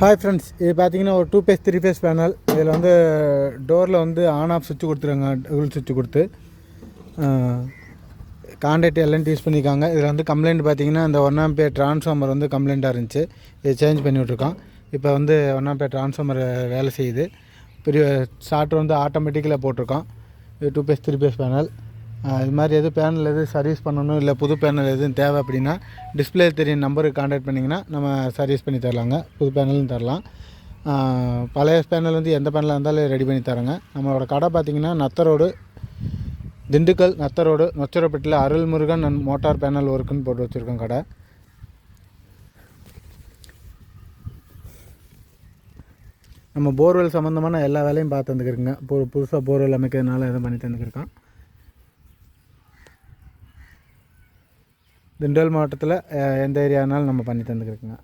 Hi friends, இது பார்த்தீங்கன்னா ஒரு 2 பேஸ் 3 பேஸ் பேனல். இதில் வந்து டோரில் வந்து ஆன் ஆஃப் சுவிட்ச் கொடுத்துருங்க, டபுள் சுவிட்ச் கொடுத்து கான்டாக்ட் எல்என்டி யூஸ் பண்ணியிருக்காங்க. இதில் வந்து கம்ப்ளைண்ட் பார்த்தீங்கன்னா இந்த 1 ஆம்பியர் ட்ரான்ஸ்ஃபார்மர் வந்து கம்ப்ளைண்ட்டாக இருந்துச்சு. இது சேஞ்ச் பண்ணி விட்ருக்கோம். இப்போ வந்து 1 ஆம்பியர் ட்ரான்ஸ்ஃபார்மர் வேலை செய்யுது. பெரிய ஸ்டார்டர் வந்து ஆட்டோமேட்டிக்கில் போட்டிருக்கோம். இது 2 பேஸ் 3 பேஸ் பேனல். இது மாதிரி எது பேனல் எது சர்வீஸ் பண்ணணும், இல்லை புது பேனல் எதுவும் தேவை அப்படின்னா டிஸ்பிளே தெரியும் நம்பருக்கு கான்டாக்ட் பண்ணிங்கன்னா நம்ம சர்வீஸ் பண்ணி தரலாங்க. புது பேனலும் தரலாம். பழைய பேனல் வந்து எந்த பேனலாக இருந்தாலும் ரெடி பண்ணி தரோங்க. நம்மளோட கடை பார்த்திங்கன்னா நத்த ரோடு, திண்டுக்கல் நத்த ரோடு, நொச்சரப்பட்டில் அருள்முருகன் மோட்டார் பேனல் ஒர்க்குன்னு போட்டு வச்சுருக்கோம் கடை. நம்ம போர்வெல் சம்மந்தமான எல்லா வேலையும் பார்த்து தந்துக்கிறோங்க. புதுசாக போர்வெல் அமைக்கிறதுனால எதுவும் பண்ணி தந்துக்கிருக்கோம். திண்டுக்கல் மாவட்டத்தில் எந்த ஏரியானாலும் நம்ம பண்ணி தந்துக்கிறோங்க.